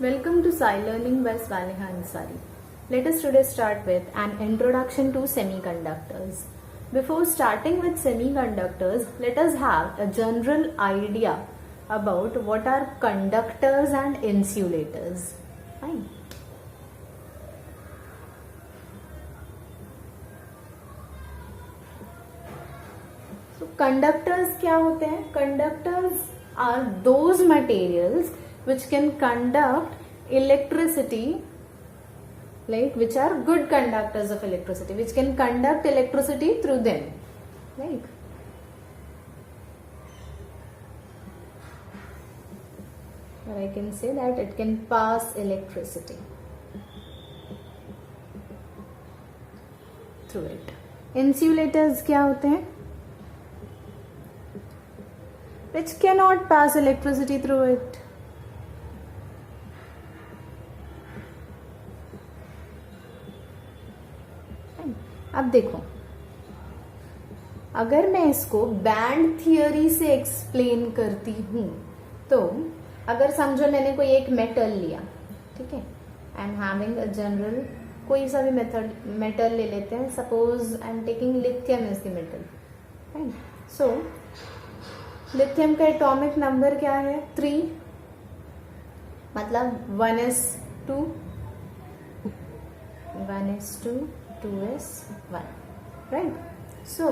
Welcome to Sai Learning by Swaleha Ansari. Let us today start with an introduction to semiconductors. Before starting with semiconductors, let us have a general idea about what are conductors and insulators. Fine. So conductors क्या होते हैं? Conductors are those materials which can conduct electricity, like which are good conductors of electricity, which can conduct electricity through them, like or I can say that it can pass electricity through it. Insulators क्या होते हैं? Which cannot pass electricity through it. अब देखो, अगर मैं इसको band theory से explain करती हूं तो अगर समझो मैंने कोई एक मेटल लिया, ठीक है, I am having a general कोई सा भी मेटल ले लेते हैं. Suppose I am taking lithium is the metal, right. So lithium का एटॉमिक नंबर क्या है? 3, मतलब 1s2, 2s1, राइट. सो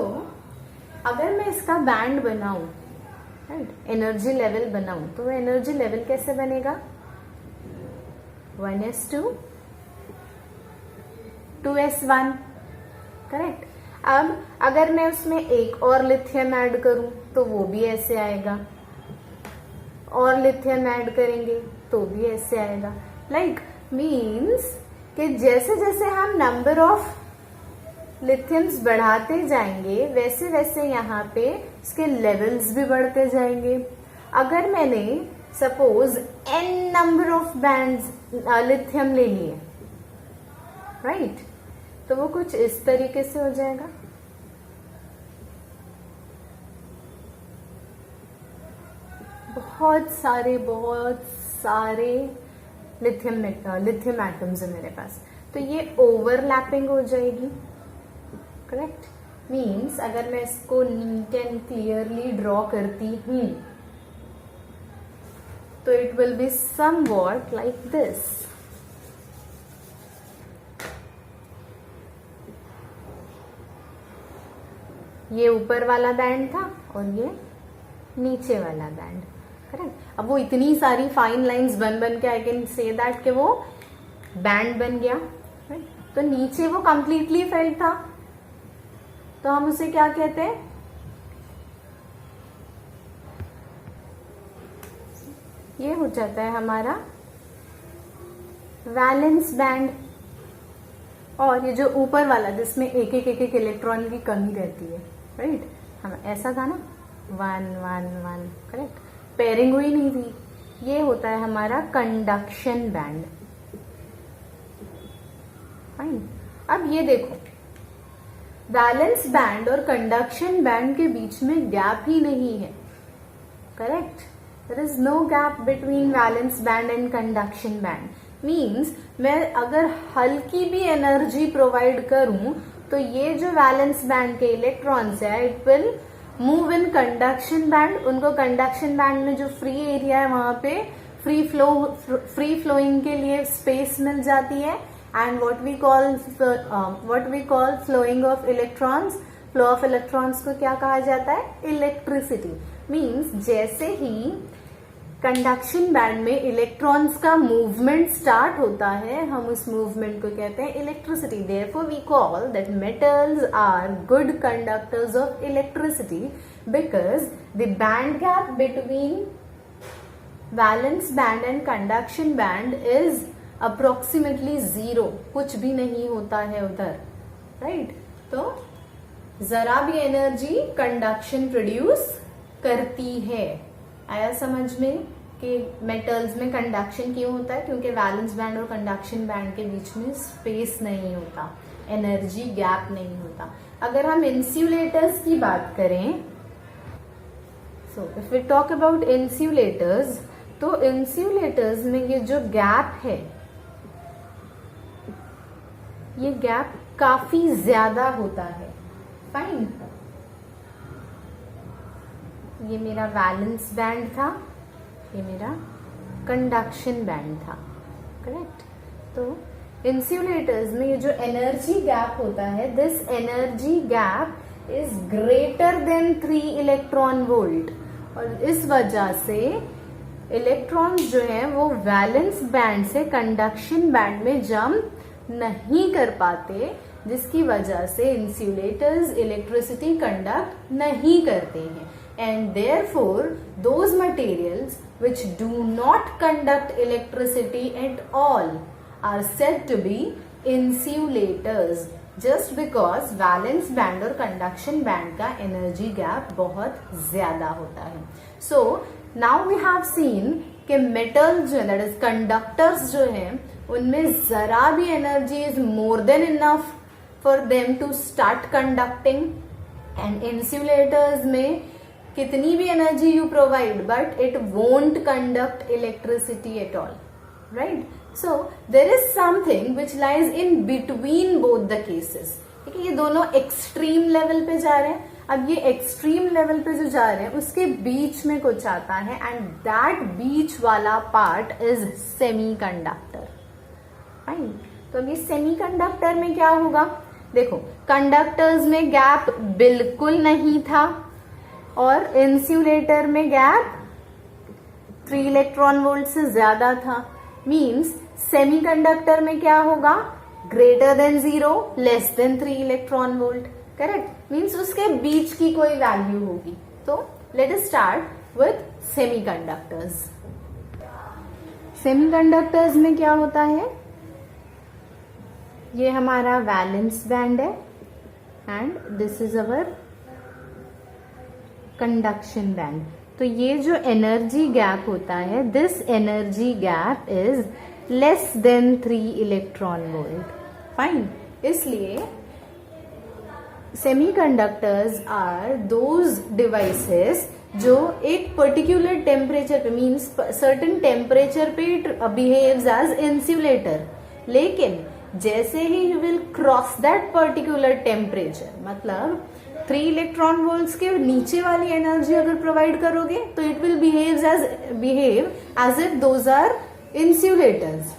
अगर मैं इसका बैंड बनाऊं, राइट, एनर्जी लेवल बनाऊं, तो वो एनर्जी लेवल कैसे बनेगा? 1s2, 2s1, correct. अब अगर मैं उसमें एक और लिथियम ऐड करूं तो वो भी ऐसे आएगा, और लिथियम ऐड करेंगे तो भी ऐसे आएगा. लाइक मीन्स कि जैसे जैसे हम नंबर ऑफ लिथियम्स बढ़ाते जाएंगे वैसे वैसे यहाँ पे इसके लेवल्स भी बढ़ते जाएंगे. अगर मैंने suppose n number of bands lithium ले लिए, राइट, तो वो कुछ इस तरीके से हो जाएगा. बहुत सारे लिथियम एटम्स है मेरे पास, तो ये ओवरलैपिंग हो जाएगी, करेक्ट. मीन्स अगर मैं इसको नीट एंड क्लियरली ड्रॉ करती हूं तो it will be somewhat like this. ये ऊपर वाला बैंड था और ये नीचे वाला बैंड, करेक्ट. अब वो इतनी सारी फाइन लाइंस बन के आई कैन से दैट कि वो बैंड बन गया, राइट. तो नीचे वो कंप्लीटली फेल्ड था, तो हम उसे क्या कहते हैं? ये हो जाता है हमारा वैलेंस बैंड. और ये जो ऊपर वाला जिसमें एक एक इलेक्ट्रॉन की कमी रहती है, राइट, हम ऐसा था ना, 1 1 1, करेक्ट, पेयरिंग हुई नहीं थी. ये होता है हमारा कंडक्शन बैंड. फाइन. अब ये देखो, वैलेंस बैंड और कंडक्शन बैंड के बीच में गैप ही नहीं है, correct. There is no gap between valence band and conduction band. Means मैं अगर हल्की भी एनर्जी प्रोवाइड करूं तो ये जो वैलेंस बैंड के इलेक्ट्रॉन्स है it will move in conduction band. उनको कंडक्शन बैंड में जो फ्री एरिया है वहां पे फ्री फ्लोइंग के लिए स्पेस मिल जाती है. And what we call flowing of electrons, flow of electrons को क्या कहा जाता है? इलेक्ट्रिसिटी. मीन्स जैसे ही कंडक्शन बैंड में इलेक्ट्रॉन्स का मूवमेंट स्टार्ट होता है हम उस मूवमेंट को कहते हैं electricity. Therefore we call that metals are good conductors of electricity because the band gap between valence band and conduction band is approximately 0. कुछ भी नहीं होता है उधर, राइट. तो जरा भी एनर्जी कंडक्शन प्रोड्यूस करती है. आया समझ में कि मेटल्स में कंडक्शन क्यों होता है? क्योंकि वैलेंस बैंड और कंडक्शन बैंड के बीच में स्पेस नहीं होता, एनर्जी गैप नहीं होता. अगर हम इंसुलेटर्स की बात करें, so if we talk about insulators, तो इंसुलेटर्स में ये जो गैप है, ये गैप काफी ज्यादा होता है। फाइन, ये मेरा वैलेंस बैंड था, ये मेरा कंडक्शन बैंड था, करेक्ट। तो इंसुलेटर्स में ये जो एनर्जी गैप होता है, this energy gap is greater than 3 electron volt, और इस वजह से इलेक्ट्रॉन्स जो है वो वैलेंस बैंड से कंडक्शन बैंड में जंप नहीं कर पाते, जिसकी वजह से इंसुलेटर्स इलेक्ट्रिसिटी कंडक्ट नहीं करते हैं। And therefore those materials which do not conduct electricity at all are said to be insulators, just because valence band और conduction band का energy gap बहुत ज्यादा होता है। So now we have seen कि metal जो है, that is conductors जो हैं, उनमें जरा भी energy is more than enough for them to start conducting, and insulators में कितनी भी energy you provide but it won't conduct electricity at all, right. So there is something which lies in between both the cases. ठीक है, ये दोनों extreme level पे जा रहे हैं। अब ये एक्सट्रीम लेवल पे जो जा रहे हैं उसके बीच में कुछ आता है, एंड दैट बीच वाला पार्ट इज सेमीकंडक्टर। फाइन, तो अब ये सेमीकंडक्टर में क्या होगा, देखो कंडक्टर्स में गैप बिल्कुल नहीं था, और इंसुलेटर में गैप 3 इलेक्ट्रॉन वोल्ट से ज्यादा था। मींस सेमीकंडक्टर में क्या होगा, greater than 0, less than 3 electron volt, correct. Means उसके बीच की कोई वैल्यू होगी। तो let us start with semiconductors. Semiconductors में क्या होता है, ये हमारा वैलेंस बैंड है, and this is our conduction band. तो ये जो एनर्जी गैप होता है, this energy gap is less than 3 electron volt. Fine, इसलिए सेमीकंडक्टर्स आर दोज डिवाइसेस जो एक पर्टिकुलर टेम्परेचर पे, मीन्स सर्टेन टेम्परेचर पे इट बिहेव्स एज इंसुलेटर, लेकिन जैसे ही you will cross that particular temperature, मतलब 3 इलेक्ट्रॉन वोल्ट्स के नीचे वाली एनर्जी अगर प्रोवाइड करोगे तो it will behave as if those are insulators.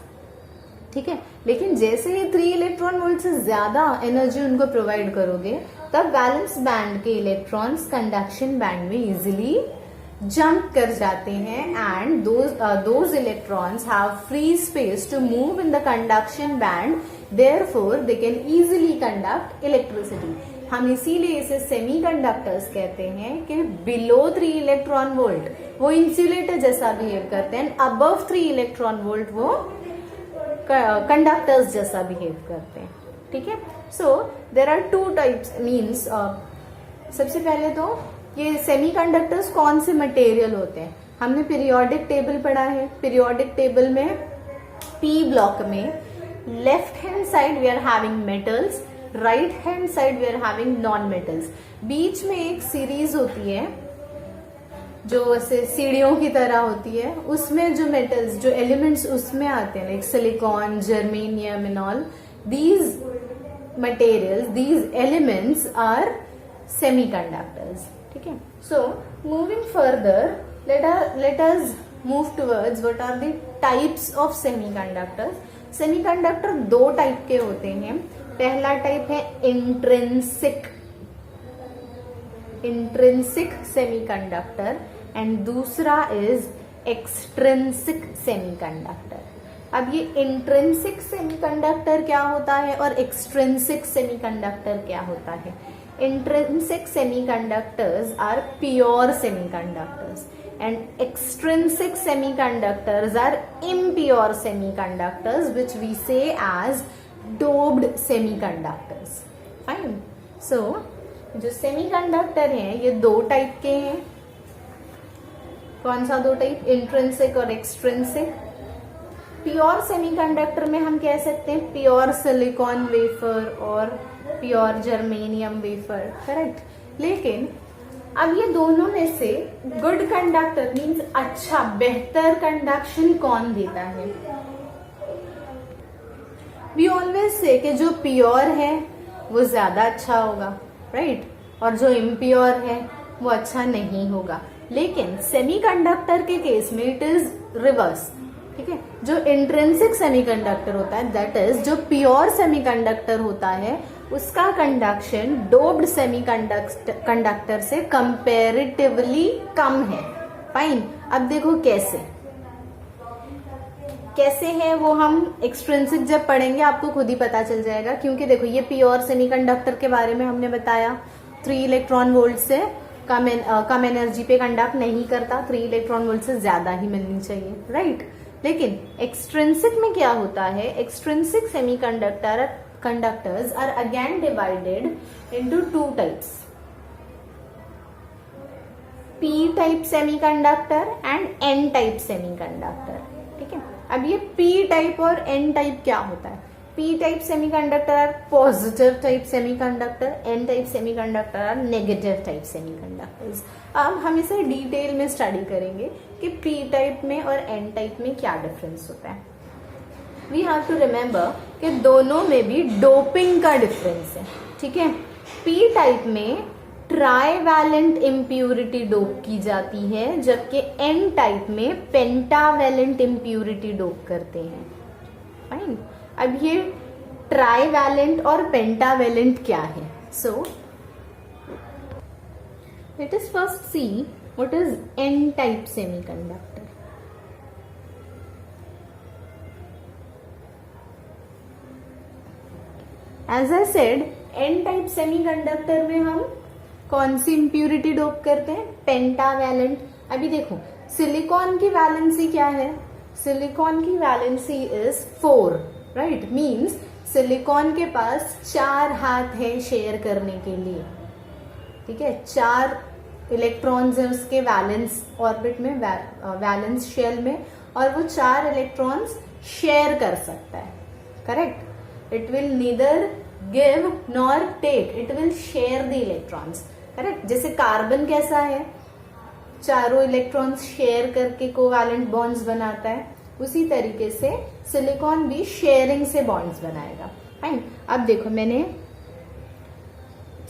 ठीक है, लेकिन जैसे ही 3 इलेक्ट्रॉन वोल्ट से ज्यादा एनर्जी उनको प्रोवाइड करोगे, तब वैलेंस बैंड के इलेक्ट्रॉन्स कंडक्शन बैंड में इजिली जंप कर जाते हैं, and those electrons have free space to move in the conduction band, therefore they can easily conduct electricity. हम इसीलिए इसे सेमीकंडक्टर्स कहते हैं कि बिलो 3 इलेक्ट्रॉन वोल्ट वो इंसुलेटर जैसा बिहेव करते हैं, अबव 3 इलेक्ट्रॉन वोल्ट वो कंडक्टर्स जैसा बिहेव करते हैं। ठीक है, so there are 2 types, means सबसे पहले तो ये सेमीकंडक्टर्स कौन से मटेरियल होते हैं, हमने पीरियोडिक टेबल पढ़ा है। पीरियोडिक टेबल में पी ब्लॉक में left hand side we are having metals, right hand side we are having non metals. बीच में एक सीरीज होती है जो ऐसे सीढ़ियों की तरह होती है, उसमें जो मेटल्स, जो एलिमेंट्स उसमें आते हैं, like silicon, germanium and all, these materials, these elements are semiconductors. ठीक है, so moving further let us move towards what are the types of semiconductors. Semiconductor 2 type के होते हैं। पहला टाइप है इंट्रिंसिक सेमीकंडक्टर, एंड दूसरा इज एक्सट्रिंसिक सेमीकंडक्टर। अब ये इंट्रिंसिक सेमीकंडक्टर क्या होता है और एक्सट्रिंसिक सेमीकंडक्टर क्या होता है। Intrinsic semiconductors are pure semiconductors, and extrinsic semiconductors are impure semiconductors, which we say as doped semiconductors. Fine. So, जो semiconductor हैं ये 2 टाइप के हैं। कौन सा 2 टाइप, इंट्रिंसिक और एक्सट्रिंसिक। प्योर सेमीकंडक्टर में हम कह सकते हैं प्योर सिलिकॉन वेफर और प्योर जर्मेनियम वेफर, करेक्ट। लेकिन अब ये दोनों में से गुड कंडक्टर मीन्स अच्छा बेहतर कंडक्शन कौन देता है? वी ऑलवेज से कि जो प्योर है वो ज्यादा अच्छा होगा, राइट? और जो इम्प्योर है वो अच्छा नहीं होगा। लेकिन सेमीकंडक्टर के केस में इट इज रिवर्स, ठीक है? जो इंट्रिंसिक सेमीकंडक्टर होता है, दैट इज जो प्योर सेमीकंडक्टर होता है, उसका कंडक्शन डोप्ड सेमीकंडक्टर से कंपैरेटिवली कम है। फाइन। अब देखो कैसे है वो हम एक्सट्रिंसिक जब पढ़ेंगे आपको खुद ही पता चल जाएगा। क्योंकि देखो ये प्योर सेमीकंडक्टर के बारे में हमने बताया 3 इलेक्ट्रॉन वोल्ट से कम एनर्जी पे कंडक्ट नहीं करता, 3 इलेक्ट्रॉन वोल्ट से ज्यादा ही मिलनी चाहिए, राइट? लेकिन एक्सट्रिंसिक में क्या होता है? Extrinsic conductors are again divided into 2 types, P type semiconductor and N type semiconductor, ठीक है? अब ये P टाइप और N टाइप क्या होता है? P type semiconductor are positive type semiconductor, N type semiconductor are negative type semiconductors. अब हम इसे डिटेल में स्टडी करेंगे कि P टाइप में और N टाइप में क्या डिफरेंस होता है। वी हैव टू रिमेम्बर कि दोनों में भी डोपिंग का डिफरेंस है, ठीक है? P टाइप में ट्राईवैलेंट इम्प्यूरिटी डोप की जाती है, जबकि N टाइप में पेंटावैलेंट इम्प्यूरिटी डोप करते हैं। फाइन। अब ये ट्राईवैलेंट और पेंटावैलेंट क्या है? So let us first see what is N type semiconductor. As I said, N type semiconductor में हम कौन सी इंप्यूरिटी डोप करते हैं? पेंटावैलेंट। अभी देखो सिलिकॉन की वैलेंसी क्या है? सिलिकॉन की valency is 4, right? Means silicon के पास 4 हाथ है शेयर करने के लिए, ठीक है? 4 इलेक्ट्रॉन्स है उसके वैलेंस ऑर्बिट में, वैलेंस शेल में, और वो 4 इलेक्ट्रॉन्स शेयर कर सकता है, correct? It will neither give nor take, it will share the electrons, correct? जैसे कार्बन कैसा है, चारों इलेक्ट्रॉन्स शेयर करके कोवैलेंट बॉन्ड्स बनाता है, उसी तरीके से सिलिकॉन भी शेयरिंग से बॉन्ड्स बनाएगा। फाइन। अब देखो मैंने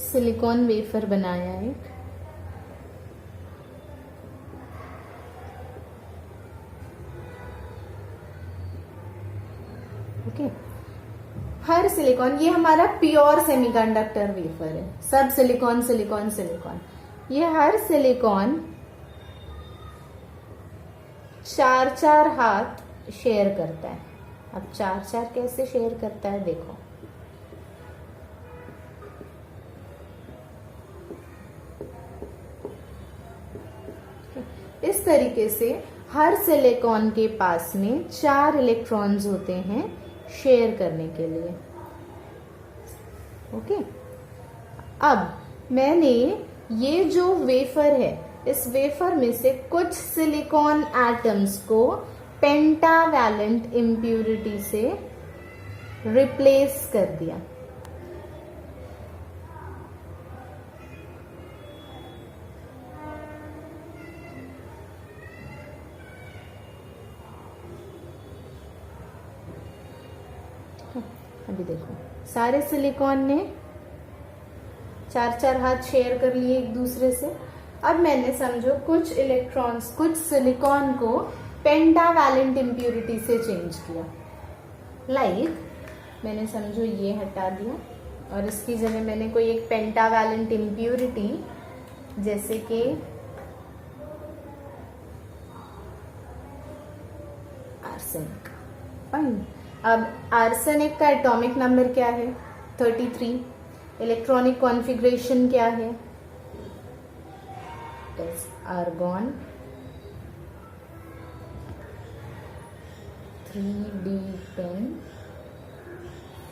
सिलिकॉन वेफर बनाया एक, ओके? हर सिलिकॉन, ये हमारा प्योर सेमीकंडक्टर वेफर है, सब सिलिकॉन सिलिकॉन सिलिकॉन। ये हर सिलिकॉन 4 हाथ शेयर करता है। अब 4 कैसे शेयर करता है देखो, इस तरीके से हर सिलिकॉन के पास में 4 इलेक्ट्रॉन्स होते हैं शेयर करने के लिए, ओके? अब मैंने ये जो वेफर है, इस वेफर में से कुछ सिलिकॉन एटम्स को पेंटावैलेंट इम्प्यूरिटी से रिप्लेस कर दिया। अभी देखो सारे सिलिकॉन ने 4 हाथ शेयर कर लिए एक दूसरे से। अब मैंने समझो कुछ इलेक्ट्रॉन्स, कुछ सिलिकॉन को पेंटावैलेंट इम्प्यूरिटी से चेंज किया। लाइक मैंने समझो ये हटा दिया और इसकी जगह मैंने कोई एक पेंटावैलेंट इम्प्यूरिटी जैसे कि आर्सेनिक। फाइन। अब आर्सेनिक का एटॉमिक नंबर क्या है? 33। इलेक्ट्रॉनिक कॉन्फ़िगरेशन क्या है? Argon 3d10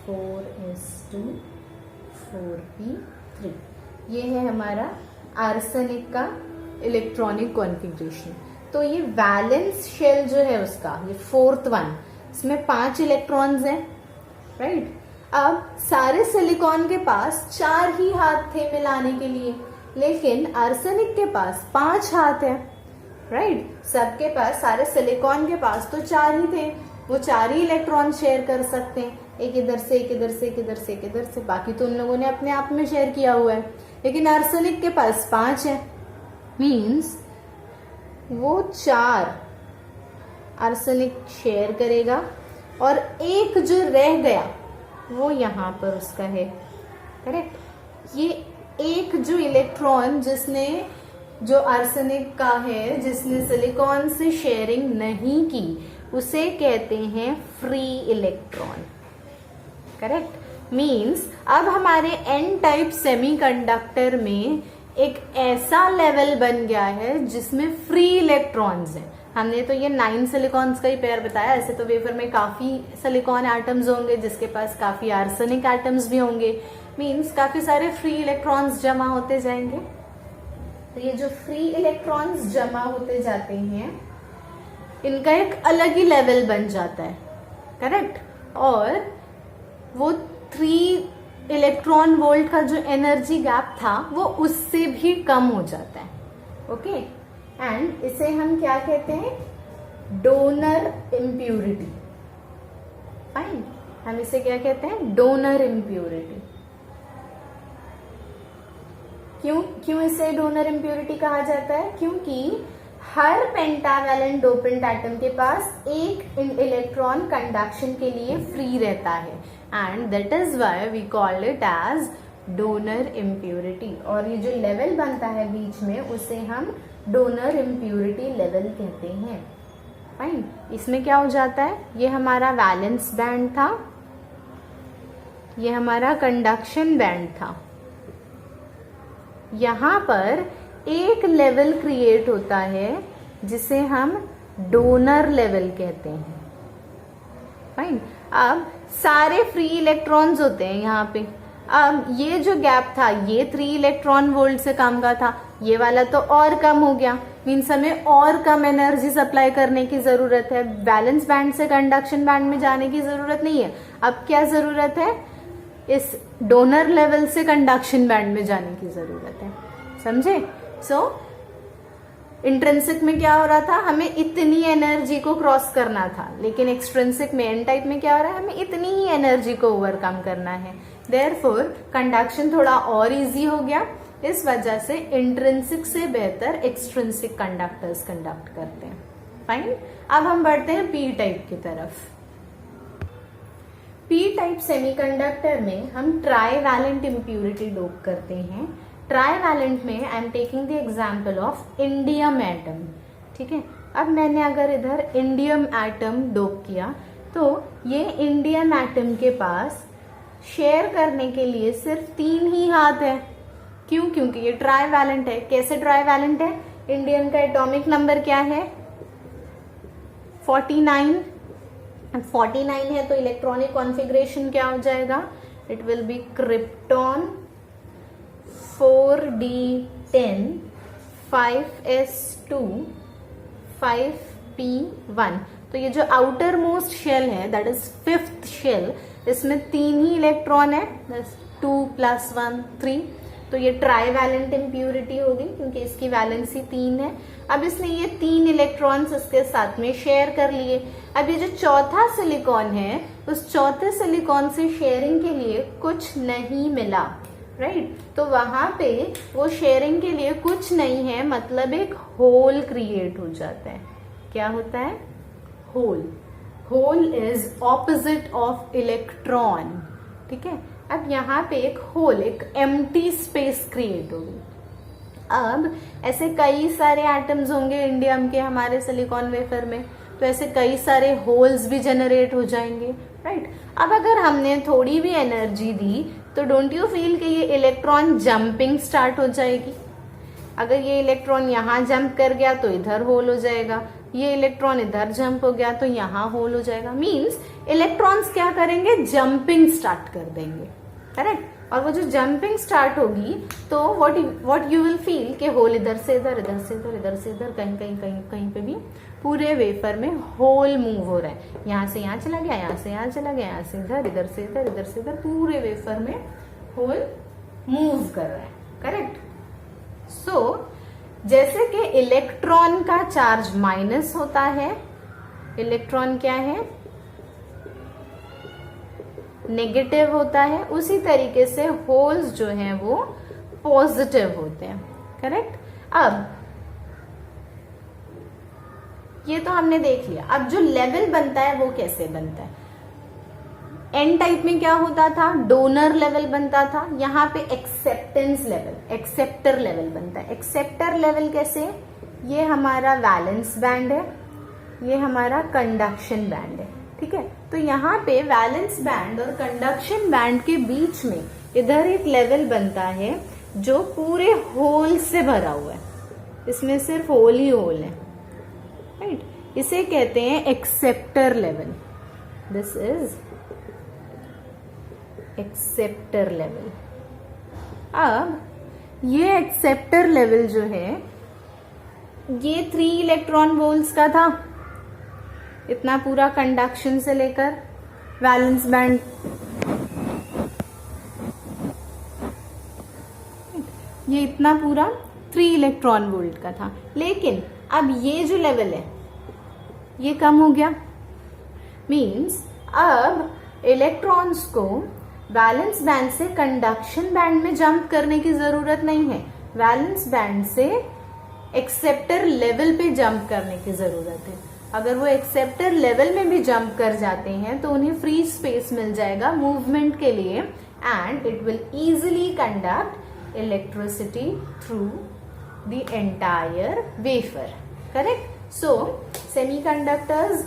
4s2 4p3। ये है हमारा आर्सेनिक का इलेक्ट्रॉनिक कॉन्फ़िगरेशन। तो ये वैलेंस शेल जो है उसका, ये 4th वन, इसमें 5 इलेक्ट्रॉन्स हैं, राइट? अब सारे सिलिकॉन के पास 4 ही हाथ थे मिलाने के लिए, लेकिन आर्सेनिक के पास 5 हाथ है, राइट। सबके पास, सारे सिलिकॉन के पास तो 4 ही थे, वो 4 ही इलेक्ट्रॉन शेयर कर सकते हैं, एक इधर से, एक इधर से, एक इधर से, एक इधर से, बाकी तो उन लोगों ने अपने आप में शेयर किया हुआ है। लेकिन आर्सेनिक के पास 5 है, मीन्स वो 4 आर्सेनिक शेयर करेगा और एक जो रह गया वो यहाँ पर उसका है, करेक्ट। ये एक जो इलेक्ट्रॉन जिसने, जो आर्सेनिक का है, जिसने सिलिकॉन से शेयरिंग नहीं की, उसे कहते हैं फ्री इलेक्ट्रॉन, करेक्ट। मीन्स अब हमारे एन टाइप सेमीकंडक्टर में एक ऐसा लेवल बन गया है जिसमें फ्री इलेक्ट्रॉन्स हैं। हमने तो ये 9 सिलिकॉन्स का ही पेयर बताया, ऐसे तो वेफर में काफी सिलिकॉन एटम्स होंगे जिसके पास काफी आर्सेनिक एटम्स भी होंगे, मीन्स काफी सारे फ्री इलेक्ट्रॉन्स जमा होते जाएंगे। तो ये जो फ्री इलेक्ट्रॉन्स जमा होते जाते हैं, इनका एक अलग ही लेवल बन जाता है, करेक्ट। और वो 3 इलेक्ट्रॉन वोल्ट का जो एनर्जी गैप था वो उससे भी कम हो जाता है, ओके। एंड इसे हम क्या कहते हैं, डोनर इम्प्यूरिटी, फाइन। हम इसे क्या कहते हैं, डोनर इम्प्यूरिटी। क्यों इसे डोनर इम्प्यूरिटी कहा जाता है, क्योंकि हर पेंटावैलेंट डोपेंट एटम के पास एक इलेक्ट्रॉन कंडक्शन के लिए फ्री रहता है, and that is why we call it as donor impurity. और ये जो लेवल बनता है बीच में, उसे हम डोनर इम्प्यूरिटी लेवल कहते हैं, फाइन। इसमें क्या हो जाता है, ये हमारा वैलेंस बैंड था, ये हमारा कंडक्शन बैंड था, यहां पर एक लेवल क्रिएट होता है जिसे हम डोनर लेवल कहते हैं, फाइन। अब सारे फ्री इलेक्ट्रॉन्स होते हैं यहाँ पे। अब ये जो गैप था, ये 3 इलेक्ट्रॉन वोल्ट से कम का था, ये वाला तो और कम हो गया, मीन्स हमें और कम एनर्जी सप्लाई करने की जरूरत है। बैलेंस बैंड से कंडक्शन बैंड में जाने की जरूरत नहीं है, अब क्या जरूरत है, इस डोनर लेवल से कंडक्शन बैंड में जाने की जरूरत है, समझे। सो इंट्रिंसिक में क्या हो रहा था, हमें इतनी एनर्जी को क्रॉस करना था, लेकिन एक्सट्रिंसिक में, एन टाइप में क्या हो रहा है, हमें इतनी ही एनर्जी को ओवरकम करना है। देयरफॉर कंडक्शन थोड़ा और इजी हो गया, इस वजह से इंट्रिंसिक से बेहतर एक्सट्रिंसिक कंडक्टर्स कंडक्ट करते हैं, फाइन। अब हम बढ़ते हैं पी टाइप की तरफ। पी टाइप सेमीकंडक्टर में हम ट्राईवैलेंट इम्प्यूरिटी डोप करते हैं। ट्राईवैलेंट में I am taking the example of indium atom, ठीक है। अब मैंने अगर इधर इंडियम एटम डोप किया, तो ये इंडियम एटम के पास शेयर करने के लिए सिर्फ 3 ही हाथ है। क्यों, क्योंकि ये ट्राईवैलेंट है। कैसे ट्राईवैलेंट है, इंडियम का एटॉमिक नंबर क्या है, 49। 49 है तो इलेक्ट्रॉनिक कॉन्फ़िगरेशन क्या हो जाएगा, it will be krypton 4d10 5s2 5p1। तो ये जो आउटर मोस्ट शेल है, दैट इज 5th शेल, इसमें 3 ही इलेक्ट्रॉन है, 2 + 1 3। तो ये ट्राईवैलेंट इम्प्यूरिटी होगी क्योंकि इसकी वैलेंसी 3 है। अब इसने ये 3 इलेक्ट्रॉन्स इसके साथ में शेयर कर लिए। अब ये जो चौथा सिलिकॉन है, उस चौथे सिलिकॉन से शेयरिंग के लिए कुछ नहीं मिला, राइट। तो वहां पे वो शेयरिंग के लिए कुछ नहीं है, मतलब एक होल क्रिएट हो जाता है। क्या होता है, hole. Hole is opposite of electron, ठीक है। अब यहाँ पे एक होल, एक एम्प्टी स्पेस क्रिएट होगी। अब ऐसे कई सारे एटम्स होंगे इंडियम के हमारे सिलिकॉन वेफर में, तो ऐसे कई सारे होल्स भी जनरेट हो जाएंगे, राइट। अब अगर हमने थोड़ी भी एनर्जी दी तो डोंट यू फील कि ये इलेक्ट्रॉन जंपिंग स्टार्ट हो जाएगी। अगर ये इलेक्ट्रॉन यहाँ जंप कर गया तो इधर होल हो जाएगा, ये इलेक्ट्रॉन इधर जंप हो गया तो यहाँ होल हो जाएगा। मीन्स इलेक्ट्रॉन्स क्या करेंगे, जंपिंग स्टार्ट कर देंगे, करेक्ट। और वो जो जंपिंग स्टार्ट होगी तो व्हाट यू विल फील कि होल इधर से इधर, इधर से इधर, इधर से इधर, कहीं कहीं कहीं कहीं पे भी पूरे वेफर में होल मूव हो रहा है। यहाँ से यहाँ चला गया, यहाँ से यहाँ चला गया, यहाँ से इधर, इधर से इधर, इधर से इधर, पूरे वेफर में होल मूव कर रहा है, करेक्ट। सो जैसे कि इलेक्ट्रॉन का चार्ज माइनस होता है, इलेक्ट्रॉन क्या है, नेगेटिव होता है, उसी तरीके से होल्स जो हैं वो पॉजिटिव होते हैं। करेक्ट। अब ये तो हमने देख लिया। अब जो लेवल बनता है वो कैसे बनता है? एन टाइप में क्या होता था? डोनर लेवल बनता था। यहाँ पे एक्सेप्टेंस लेवल, एक्सेप्टर लेवल बनता है। एक्सेप्टर लेवल कैसे? ये हमारा वैलेंस बैंड है, ये हमारा कंडक्शन बैंड है। ठीक है, तो यहाँ पे वैलेंस बैंड और कंडक्शन बैंड के बीच में इधर एक लेवल बनता है जो पूरे होल से भरा हुआ है, इसमें सिर्फ होल ही होल है। राइट, इसे कहते हैं acceptor level. This is acceptor level. अब ये एक्सेप्टर लेवल जो है ये 3 इलेक्ट्रॉन वोल्ट्स का था, इतना पूरा कंडक्शन से लेकर वैलेंस बैंड। ये इतना पूरा 3 इलेक्ट्रॉन वोल्ट का था। लेकिन अब ये जो लेवल है ये कम हो गया। मीन्स अब इलेक्ट्रॉन्स को वैलेंस बैंड से कंडक्शन बैंड में जंप करने की जरूरत नहीं है, वैलेंस बैंड से एक्सेप्टर लेवल पे जंप करने की जरूरत है। अगर वो एक्सेप्टर लेवल में भी जंप कर जाते हैं तो उन्हें फ्री स्पेस मिल जाएगा मूवमेंट के लिए, and it will easily conduct electricity through the entire wafer. Correct. So semiconductors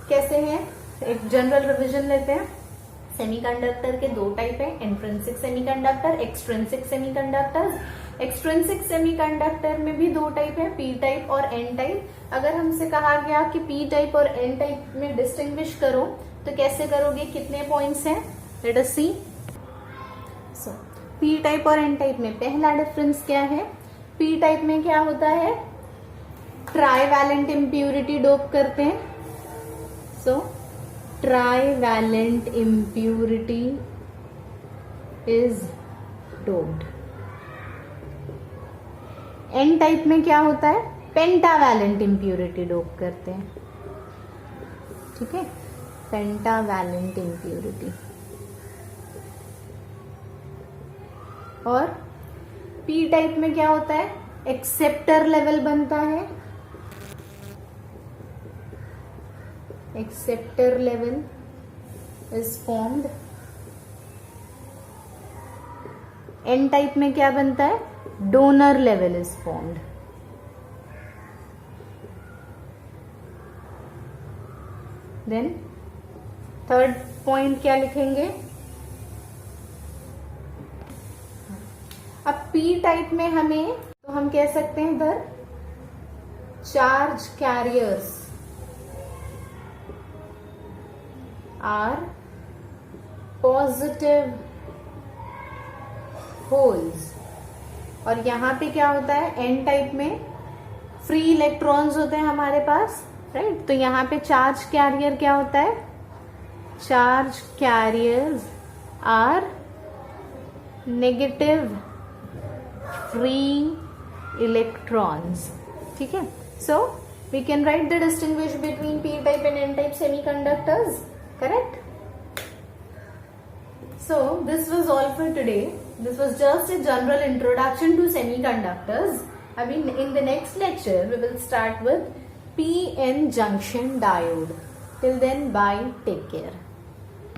कैसे हैं? एक जनरल रिवीजन लेते हैं। सेमीकंडक्टर के 2 टाइप है, intrinsic semiconductor, extrinsic semiconductors. Extrinsic semiconductor में भी 2 टाइप है, पी टाइप और एन टाइप। अगर हमसे कहा गया कि पी टाइप और एन टाइप में डिस्टिंग्विश करो तो कैसे करोगे? कितने पॉइंट्स हैं? लेट अस सी। सो पी टाइप और एन टाइप में पहला डिफरेंस क्या है? पी टाइप में क्या होता है? ट्राईवैलेंट इम्प्यूरिटी डोप करते हैं। So trivalent impurity is doped. N type में क्या होता है? पेंटावैलेंट इम्प्यूरिटी डोप करते हैं। ठीक है, पेंटावैलेंट इम्प्यूरिटी। और पी टाइप में क्या होता है? एक्सेप्टर लेवल बनता है, acceptor level is formed. N type में क्या बनता है? Donor level is formed. Then third point क्या लिखेंगे? अब पी टाइप में हमें तो हम कह सकते हैं इधर charge carriers are positive holes, और यहां पे क्या होता है? एन टाइप में फ्री इलेक्ट्रॉन्स होते हैं हमारे पास। राइट, तो यहां पे चार्ज कैरियर क्या होता है? Charge carriers are negative free electrons. ठीक है, so we can write the distinguish between P type and N type semiconductors. Correct? So this was all for today. This was just a general introduction to semiconductors. I mean, in the next lecture we will start with PN junction diode. Till then, bye, take care.